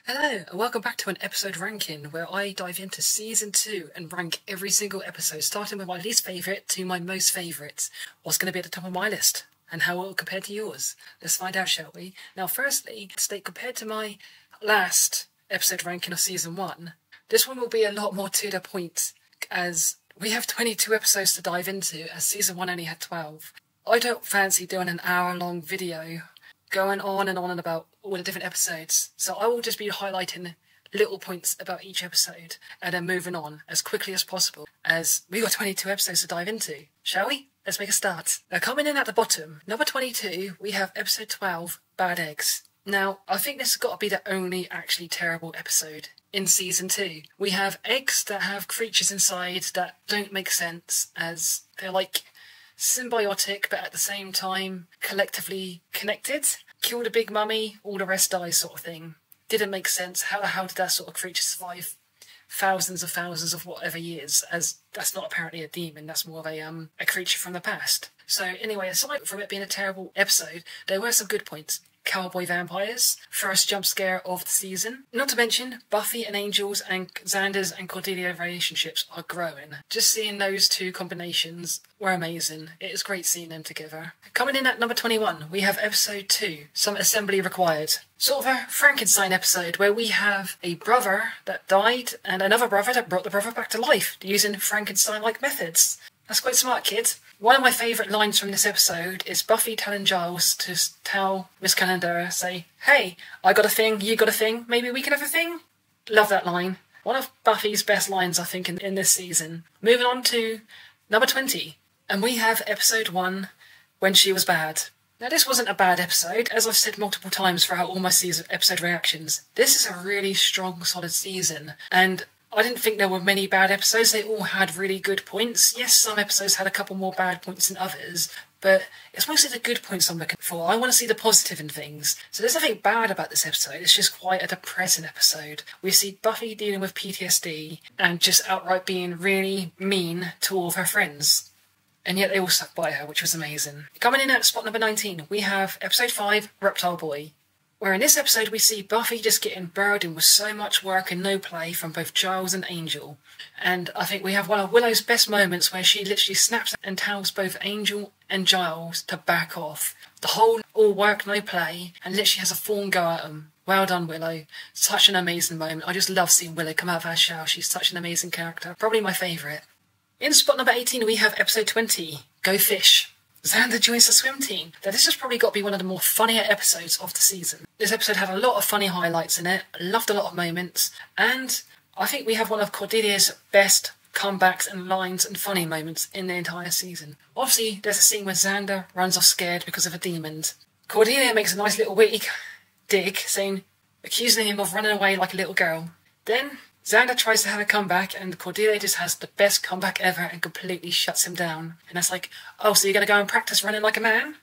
Hello, and welcome back to an episode ranking where I dive into season 2 and rank every single episode, starting with my least favourite to my most favourites. What's going to be at the top of my list, and how it will compare to yours? Let's find out, shall we? Now, firstly, compared to my last episode ranking of season 1, this one will be a lot more to the point, as we have 22 episodes to dive into, as season 1 only had 12. I don't fancy doing an hour-long video going on and about all the different episodes, so I will just be highlighting little points about each episode and then moving on as quickly as possible, as we got 22 episodes to dive into. Shall we? Let's make a start. Now, coming in at the bottom, number 22, we have episode 12, Bad Eggs. Now, I think this has got to be the only actually terrible episode in season 2. We have eggs that have creatures inside that don't make sense, as they're like symbiotic but at the same time collectively connected. Kill the big mummy, all the rest die sort of thing. Didn't make sense. How the hell did that sort of creature survive thousands of whatever years, as that's not apparently a demon, that's more of a creature from the past. So anyway, aside from it being a terrible episode, there were some good points. Cowboy vampires, first jump scare of the season. Not to mention, Buffy and Angel's and Xander's and Cordelia relationships are growing. Just seeing those two combinations were amazing. It is great seeing them together. Coming in at number 21, we have episode 2, Some Assembly Required. Sort of a Frankenstein episode where we have a brother that died and another brother that brought the brother back to life using Frankenstein-like methods. That's quite smart, kid. One of my favourite lines from this episode is Buffy telling Giles to tell Miss Calendar, say, "Hey, I got a thing, you got a thing, maybe we can have a thing?" Love that line. One of Buffy's best lines, I think, in this season. Moving on to number 20. And we have episode 1, When She Was Bad. Now, this wasn't a bad episode, as I've said multiple times throughout all my episode reactions. This is a really strong, solid season, and I didn't think there were many bad episodes. They all had really good points. Yes, some episodes had a couple more bad points than others, but it's mostly the good points I'm looking for. I want to see the positive in things. So there's nothing bad about this episode. It's just quite a depressing episode. We see Buffy dealing with PTSD and just outright being really mean to all of her friends. And yet they all stuck by her, which was amazing. Coming in at spot number 19, we have episode 5, Reptile Boy, where in this episode we see Buffy just getting burdened with so much work and no play from both Giles and Angel. And I think we have one of Willow's best moments where she literally snaps and tells both Angel and Giles to back off. The whole all work, no play, and literally has a full go at them. Well done, Willow. Such an amazing moment. I just love seeing Willow come out of her shell. She's such an amazing character. Probably my favourite. In spot number 18 we have episode 20, Go Fish. Xander joins the swim team. Now, this has probably got to be one of the more funnier episodes of the season. This episode had a lot of funny highlights in it. I loved a lot of moments. And I think we have one of Cordelia's best comebacks and lines and funny moments in the entire season. Obviously, there's a scene where Xander runs off scared because of a demon. Cordelia makes a nice little witty dig, accusing him of running away like a little girl. Then Xander tries to have a comeback, and Cordelia just has the best comeback ever and completely shuts him down. And that's like, oh, so you're going to go and practice running like a man?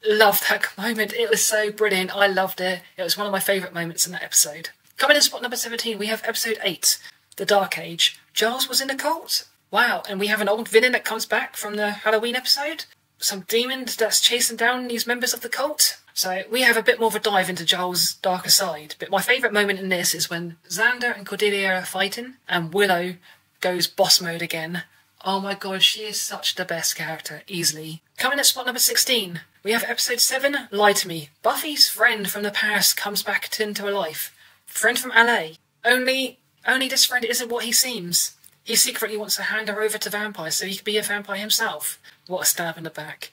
Loved that moment. It was so brilliant. I loved it. It was one of my favourite moments in that episode. Coming in spot number 17, we have episode 8, The Dark Age. Giles was in the cult. Wow, and we have an old villain that comes back from the Halloween episode. Some demon that's chasing down these members of the cult. So we have a bit more of a dive into Giles' darker side. But my favourite moment in this is when Xander and Cordelia are fighting and Willow goes boss mode again. Oh my god, she is such the best character, easily. Coming at spot number 16, we have episode 7, Lie to Me. Buffy's friend from the past comes back into her life. Friend from LA. Only this friend isn't what he seems. He secretly wants to hand her over to vampires so he can be a vampire himself. What a stab in the back.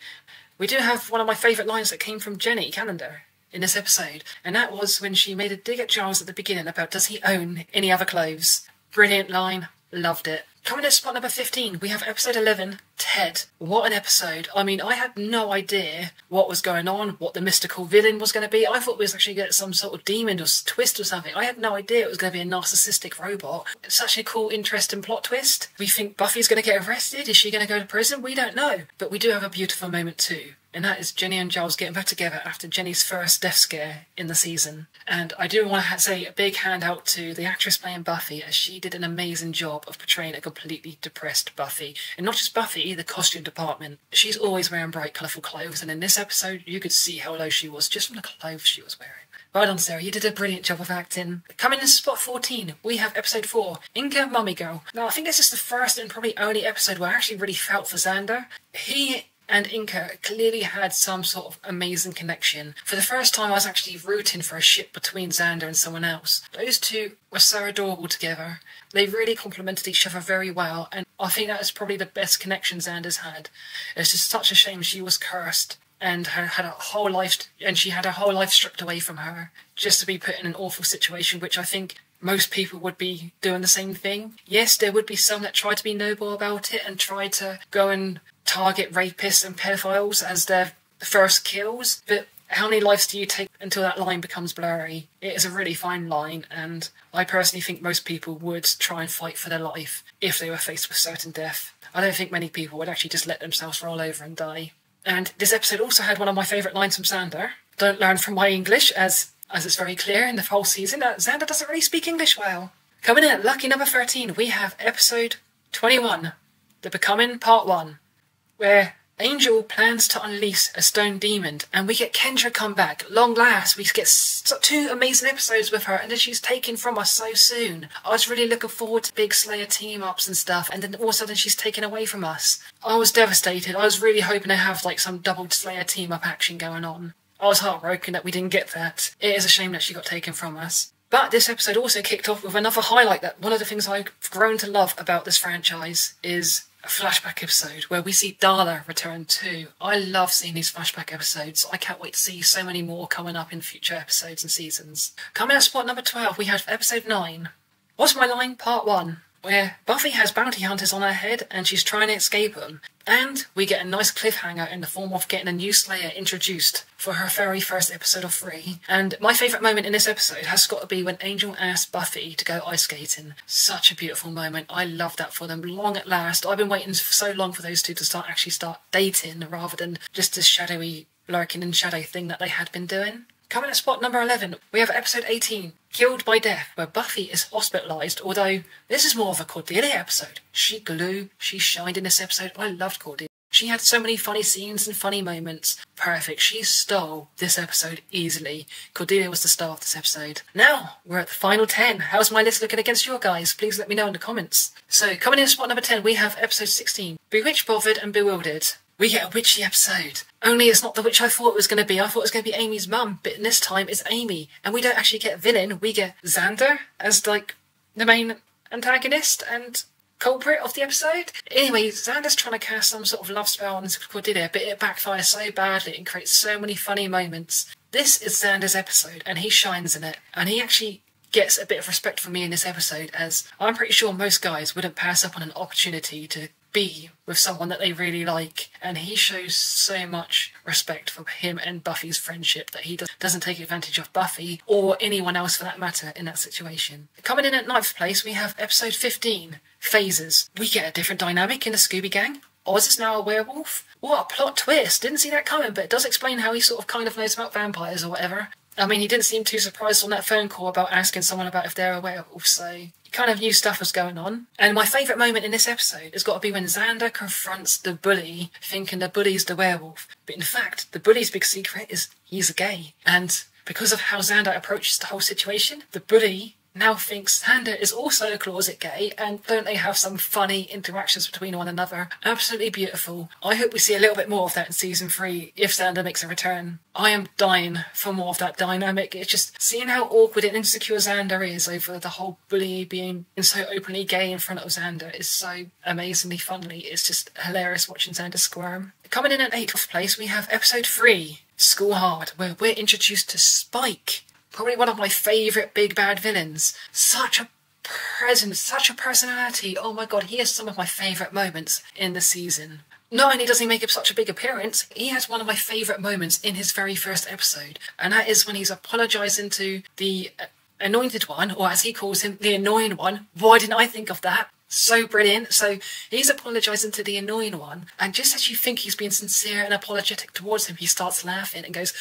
We do have one of my favourite lines that came from Jenny Calendar in this episode, and that was when she made a dig at Giles at the beginning about does he own any other clothes. Brilliant line. Loved it. Coming at spot number 15, we have episode 11, Ted. What an episode. I mean, I had no idea what was going on, what the mystical villain was going to be. I thought we was actually going to get some sort of demon or twist or something. I had no idea it was going to be a narcissistic robot. It's such a cool, interesting plot twist. We think Buffy's going to get arrested. Is she going to go to prison? We don't know. But we do have a beautiful moment too. And that is Jenny and Giles getting back together after Jenny's first death scare in the season. And I do want to say a big hand out to the actress playing Buffy, as she did an amazing job of portraying a completely depressed Buffy. And not just Buffy, the costume department. She's always wearing bright, colourful clothes, and in this episode you could see how low she was just from the clothes she was wearing. Well done, Sarah. You did a brilliant job of acting. Coming in spot 14, we have episode 4, Inca Mummy Girl. Now, I think this is the first and probably only episode where I actually really felt for Xander. He and Inca clearly had some sort of amazing connection. For the first time, I was actually rooting for a ship between Xander and someone else. Those two were so adorable together. They really complemented each other very well, and I think that was probably the best connection Xander's had. It's just such a shame she was cursed and had a whole life, and she had her whole life stripped away from her just to be put in an awful situation, which I think most people would be doing the same thing. Yes, there would be some that try to be noble about it and try to go and target rapists and pedophiles as their first kills, but how many lives do you take until that line becomes blurry? It is a really fine line, and I personally think most people would try and fight for their life if they were faced with certain death. I don't think many people would actually just let themselves roll over and die. And this episode also had one of my favourite lines from Xander. Don't learn from my English, as it's very clear in the whole season that Xander doesn't really speak English well. Coming in at lucky number 13, we have episode 21, The Becoming Part 1, where Angel plans to unleash a stone demon, and we get Kendra come back. Long last, we get 2 amazing episodes with her, and then she's taken from us so soon. I was really looking forward to big Slayer team-ups and stuff, and then all of a sudden she's taken away from us. I was devastated. I was really hoping to have like some double Slayer team-up action going on. I was heartbroken that we didn't get that. It is a shame that she got taken from us. But this episode also kicked off with another highlight that one of the things I've grown to love about this franchise is a flashback episode where we see Darla return too. I love seeing these flashback episodes. I can't wait to see so many more coming up in future episodes and seasons. Coming at spot number 12, we have episode 9, What's My Line Part 1, where Buffy has bounty hunters on her head and she's trying to escape them. And we get a nice cliffhanger in the form of getting a new Slayer introduced for her very first episode of 3. And my favourite moment in this episode has got to be when Angel asks Buffy to go ice skating. Such a beautiful moment. I love that for them. Long at last. I've been waiting for so long for those two to start dating rather than just this shadowy lurking in shadow thing that they had been doing. Coming at spot number 11, we have episode 18, Killed by Death, where Buffy is hospitalised, although this is more of a Cordelia episode. She shined in this episode. I loved Cordelia. She had so many funny scenes and funny moments. Perfect. She stole this episode easily. Cordelia was the star of this episode. Now, we're at the final 10. How's my list looking against your guys? Please let me know in the comments. So, coming in at spot number 10, we have episode 16, Bewitched, Bothered and Bewildered. We get a witchy episode. Only it's not the witch I thought it was going to be. I thought it was going to be Amy's mum, but this time it's Amy. And we don't actually get a villain. We get Xander as, like, the main antagonist and culprit of the episode. Anyway, Xander's trying to cast some sort of love spell on Cordelia, but it backfires so badly and creates so many funny moments. This is Xander's episode, and he shines in it. And he actually gets a bit of respect from me in this episode, as I'm pretty sure most guys wouldn't pass up on an opportunity to be with someone that they really like, and he shows so much respect for him and Buffy's friendship that he doesn't take advantage of Buffy or anyone else for that matter in that situation. Coming in at 9th place, we have episode 15, Phases. We get a different dynamic in the Scooby Gang. Oz is now a werewolf. What a plot twist. Didn't see that coming, but it does explain how he sort of kind of knows about vampires or whatever. I mean, he didn't seem too surprised on that phone call about asking someone about if they're a werewolf, so kind of knew stuff was going on. And my favourite moment in this episode has got to be when Xander confronts the bully, thinking the bully's the werewolf. But in fact, the bully's big secret is he's a gay. And because of how Xander approaches the whole situation, the bully now thinks Xander is also a closet gay, and don't they have some funny interactions between one another? Absolutely beautiful. I hope we see a little bit more of that in season 3 if Xander makes a return. I am dying for more of that dynamic. It's just seeing how awkward and insecure Xander is over the whole bully being so openly gay in front of Xander is so amazingly funny. It's just hilarious watching Xander squirm. Coming in at 8th place, we have episode 3, School Hard, where we're introduced to Spike. Probably one of my favourite big bad villains. Such a presence, such a personality. Oh my god, he has some of my favourite moments in the season. Not only does he make such a big appearance, he has one of my favourite moments in his very first episode. And that is when he's apologising to the Anointed One, or as he calls him, the Annoying One. Why didn't I think of that? So brilliant. So he's apologising to the Annoying One, and just as you think he's being sincere and apologetic towards him, he starts laughing and goes,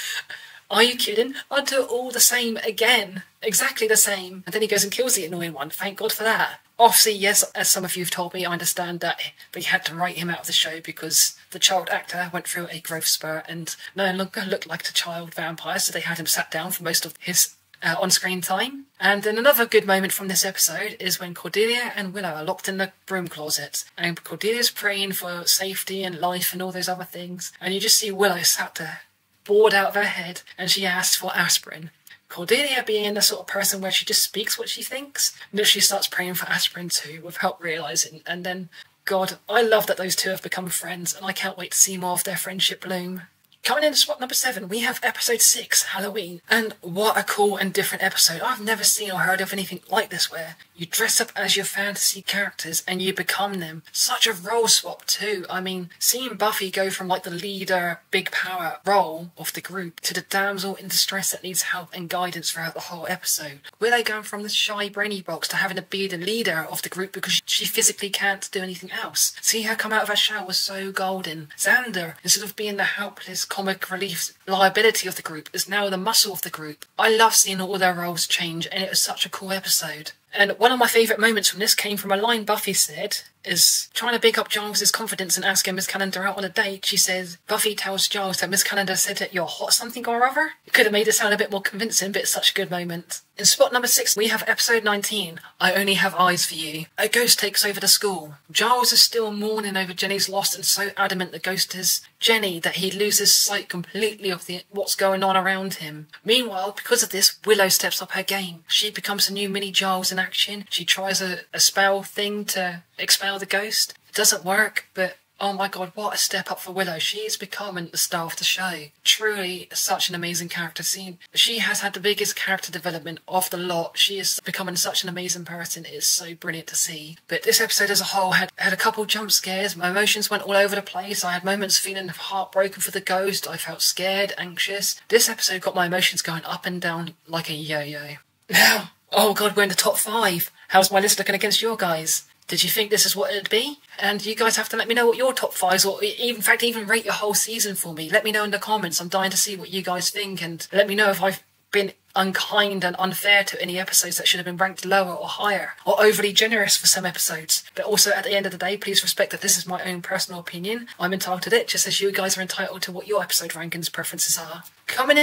"Are you kidding? I'd do it all the same again. Exactly the same." And then he goes and kills the Annoying One. Thank God for that. Obviously, yes, as some of you have told me, I understand that they had to write him out of the show because the child actor went through a growth spurt and no longer looked like a child vampire, so they had him sat down for most of his on-screen time. And then another good moment from this episode is when Cordelia and Willow are locked in the broom closet, and Cordelia's praying for safety and life and all those other things, and you just see Willow sat there, bored out of her head, and she asks for aspirin. Cordelia, being the sort of person where she just speaks what she thinks, literally starts praying for aspirin too without realising. And then, God, I love that those two have become friends, and I can't wait to see more of their friendship bloom. Coming in to spot number 7, we have episode 6, Halloween. And what a cool and different episode. I've never seen or heard of anything like this where you dress up as your fantasy characters and you become them. Such a role swap too. I mean, seeing Buffy go from like the leader, big power role of the group to the damsel in distress that needs help and guidance throughout the whole episode. Willow going from the shy brainy box to having to be the leader of the group because she physically can't do anything else. Seeing her come out of her shell was so golden. Xander, instead of being the helpless comic relief liability of the group, is now the muscle of the group. I love seeing all their roles change, and it was such a cool episode. And one of my favourite moments from this came from a line Buffy said, is trying to big up Giles' confidence and asking Miss Calendar out on a date. She says, Buffy tells Giles that Miss Calendar said that you're hot something or other. It could have made it sound a bit more convincing, but it's such a good moment. In spot number 6, we have episode 19, I Only Have Eyes for You. A ghost takes over the school. Giles is still mourning over Jenny's loss and so adamant the ghost is Jenny that he loses sight completely of what's going on around him. Meanwhile, because of this, Willow steps up her game. She becomes a new mini Giles in action. She tries a spell thing to expel the ghost. It doesn't work, but oh my god, what a step up for Willow. She is becoming the star of the show. Truly such an amazing character scene. She has had the biggest character development of the lot. She is becoming such an amazing person. It is so brilliant to see. But this episode as a whole had a couple jump scares. My emotions went all over the place. I had moments feeling heartbroken for the ghost. I felt scared, anxious. This episode got my emotions going up and down like a yo-yo. Now, oh god, we're in the top 5. How's my list looking against your guys? Did you think this is what it'd be? And you guys have to let me know what your top 5s, or in fact even rate your whole season for me. Let me know in the comments. I'm dying to see what you guys think, and let me know if I've been unkind and unfair to any episodes that should have been ranked lower or higher, or overly generous for some episodes. But also at the end of the day, please respect that this is my own personal opinion. I'm entitled to it, just as you guys are entitled to what your episode rankings preferences are. Coming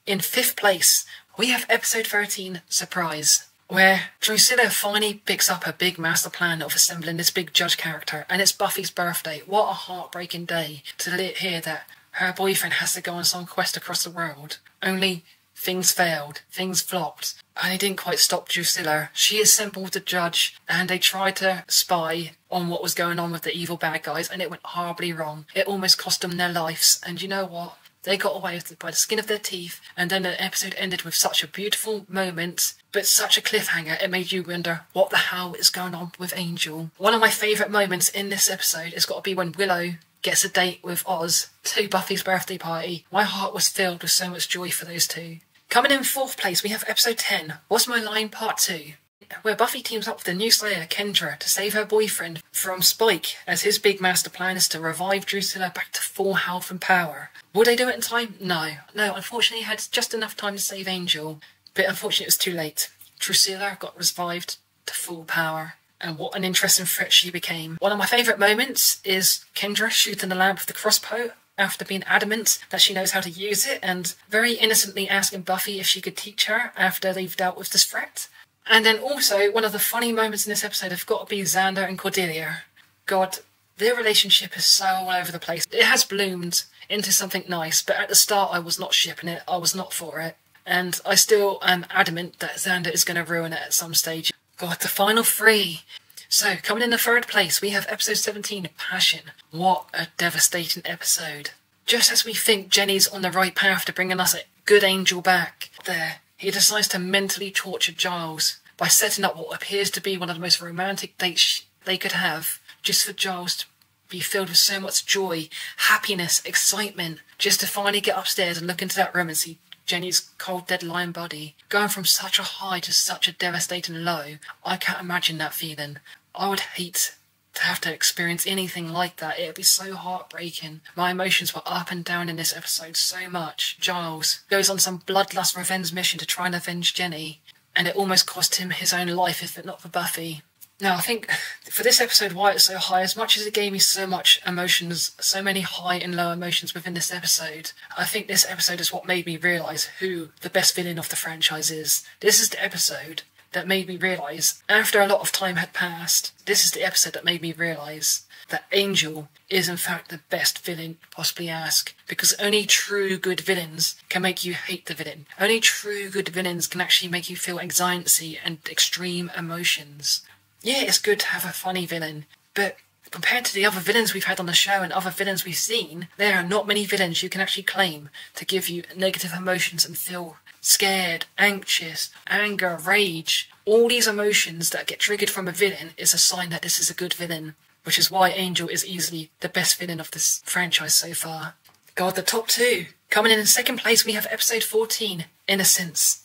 in 5th place, we have episode 13, Surprise, where Drusilla finally picks up her big master plan of assembling this big judge character, and it's Buffy's birthday. What a heartbreaking day to hear that her boyfriend has to go on some quest across the world. Only things failed, things flopped, and he didn't quite stop Drusilla. She assembled the judge, and they tried to spy on what was going on with the evil bad guys, and it went horribly wrong. It almost cost them their lives, and you know what? They got away with it by the skin of their teeth, and then the episode ended with such a beautiful moment, but such a cliffhanger, it made you wonder what the hell is going on with Angel. One of my favourite moments in this episode has got to be when Willow gets a date with Oz to Buffy's birthday party. My heart was filled with so much joy for those two. Coming in 4th place, we have episode 10, What's My Line Part 2, where Buffy teams up with the new Slayer, Kendra, to save her boyfriend from Spike, as his big master plan is to revive Drusilla back to full health and power. Would they do it in time? No, unfortunately he had just enough time to save Angel, but unfortunately it was too late. Drusilla got revived to full power, and what an interesting threat she became. One of my favourite moments is Kendra shooting the lamp with the crossbow after being adamant that she knows how to use it, and very innocently asking Buffy if she could teach her after they've dealt with this threat. And then also, one of the funny moments in this episode have got to be Xander and Cordelia. God, their relationship is so all over the place. It has bloomed into something nice, but at the start I was not shipping it, I was not for it. And I still am adamant that Xander is going to ruin it at some stage. God, the final 3. So, coming in the 3rd place, we have episode 17, Passion. What a devastating episode. Just as we think Jenny's on the right path to bringing us a good Angel back, there, he decides to mentally torture Giles by setting up what appears to be one of the most romantic dates they could have, just for Giles to be filled with so much joy, happiness, excitement, just to finally get upstairs and look into that room and see Jenny's cold, dead lion body. Going from such a high to such a devastating low, I can't imagine that feeling. I would hate to have to experience anything like that. It would be so heartbreaking. My emotions were up and down in this episode so much. Giles goes on some bloodlust revenge mission to try and avenge Jenny, and it almost cost him his own life if it not for Buffy. Now, I think for this episode, why it's so high, as much as it gave me so much emotions, so many high and low emotions within this episode, I think this episode is what made me realise who the best villain of the franchise is. This is the episode that made me realise, after a lot of time had passed, this is the episode that made me realise that Angel is in fact the best villain you could possibly ask, because only true good villains can make you hate the villain. Only true good villains can actually make you feel anxiety and extreme emotions. Yeah, it's good to have a funny villain, but compared to the other villains we've had on the show and other villains we've seen, there are not many villains you can actually claim to give you negative emotions and feel scared, anxious, anger, rage. All these emotions that get triggered from a villain is a sign that this is a good villain, which is why Angel is easily the best villain of this franchise so far. God, the top two. Coming in second place, we have episode 14, Innocence.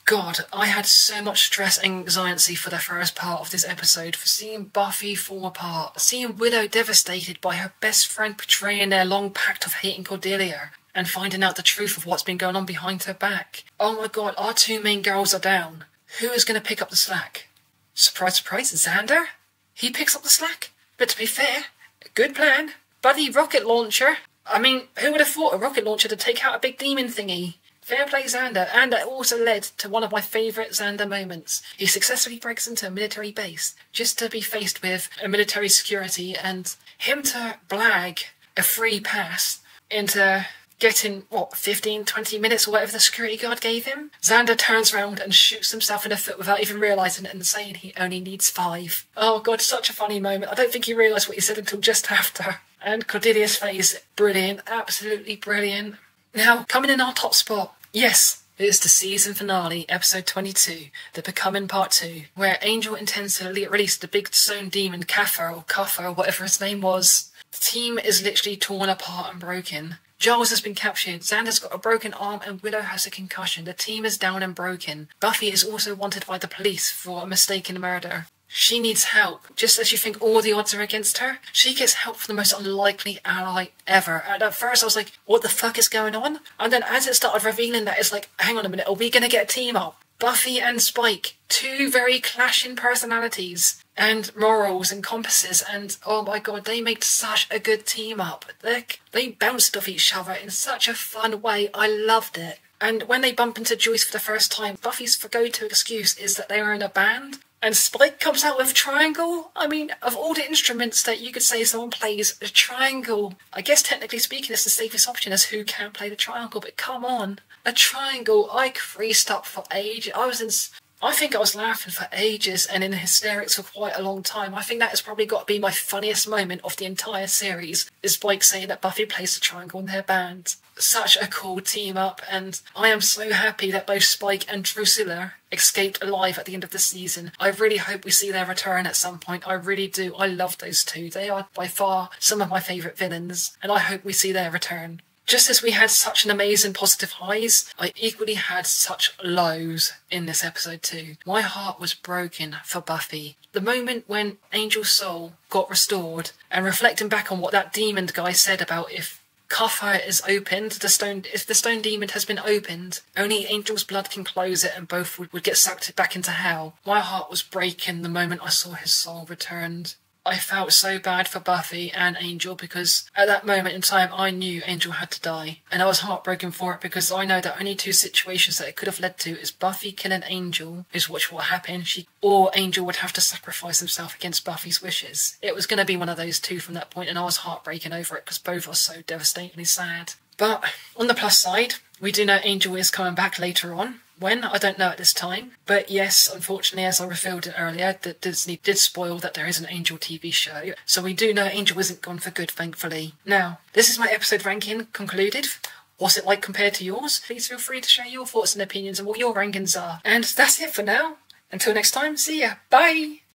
God, I had so much stress and anxiety for the first part of this episode, for seeing Buffy fall apart, seeing Willow devastated by her best friend betraying their long pact of hating Cordelia, and finding out the truth of what's been going on behind her back. Oh my God, our two main girls are down. Who is going to pick up the slack? Surprise, surprise, Xander? He picks up the slack? But to be fair, good plan. Buddy rocket launcher. I mean, who would have thought a rocket launcher to take out a big demon thingy? Fair play, Xander, and it also led to one of my favourite Xander moments. He successfully breaks into a military base, just to be faced with a military security, and him to blag a free pass into getting, 15, 20 minutes or whatever the security guard gave him. Xander turns around and shoots himself in the foot without even realising it and saying he only needs 5. Oh God, such a funny moment. I don't think he realised what he said until just after. And Cordelia's face, brilliant, absolutely brilliant. Now, coming in our top spot, yes, it is the season finale, episode 22, The Becoming Part 2, where Angel intends to release the big stone demon Kaffer or whatever his name was. The team is literally torn apart and broken. Giles has been captured, Xander's got a broken arm, and Willow has a concussion. The team is down and broken. Buffy is also wanted by the police for a mistaken murder. She needs help. Just as you think all the odds are against her, she gets help from the most unlikely ally ever. And at first I was like, what the fuck is going on? And then as it started revealing that, it's like, hang on a minute, are we going to get a team up? Buffy and Spike, two very clashing personalities and morals and compasses, and oh my God, they make such a good team up. They bounced off each other in such a fun way. I loved it. And when they bump into Joyce for the first time, Buffy's go-to excuse is that they are in a band. And Spike comes out with triangle. I mean, of all the instruments that you could say someone plays, a triangle, I guess technically speaking it's the safest option as who can play the triangle, but come on. A triangle, I creased up for ages. I think I was laughing for ages and in hysterics for quite a long time. I think that has probably got to be my funniest moment of the entire series, is Spike saying that Buffy plays the triangle in their band. Such a cool team up, and I am so happy that both Spike and Drusilla escaped alive at the end of the season. I really hope we see their return at some point. I really do. I love those two. They are by far some of my favourite villains, and I hope we see their return. Just as we had such an amazing positive highs, I equally had such lows in this episode too. My heart was broken for Buffy. The moment when Angel's soul got restored, and reflecting back on what that demon guy said about if Kaffa is opened, if the stone demon has been opened, only Angel's blood can close it and both would get sucked back into hell. My heart was breaking the moment I saw his soul returned. I felt so bad for Buffy and Angel because at that moment in time I knew Angel had to die, and I was heartbroken for it because I know that only two situations that it could have led to is Buffy killing Angel, is what happened, or Angel would have to sacrifice himself against Buffy's wishes. It was going to be one of those two from that point, and I was heartbroken over it because both are so devastatingly sad. But on the plus side, we do know Angel is coming back later on. When? I don't know at this time. But yes, unfortunately, as I revealed it earlier, that Disney did spoil that there is an Angel TV show. So we do know Angel isn't gone for good, thankfully. Now, this is my episode ranking concluded. What's it like compared to yours? Please feel free to share your thoughts and opinions on what your rankings are. And that's it for now. Until next time, see ya. Bye!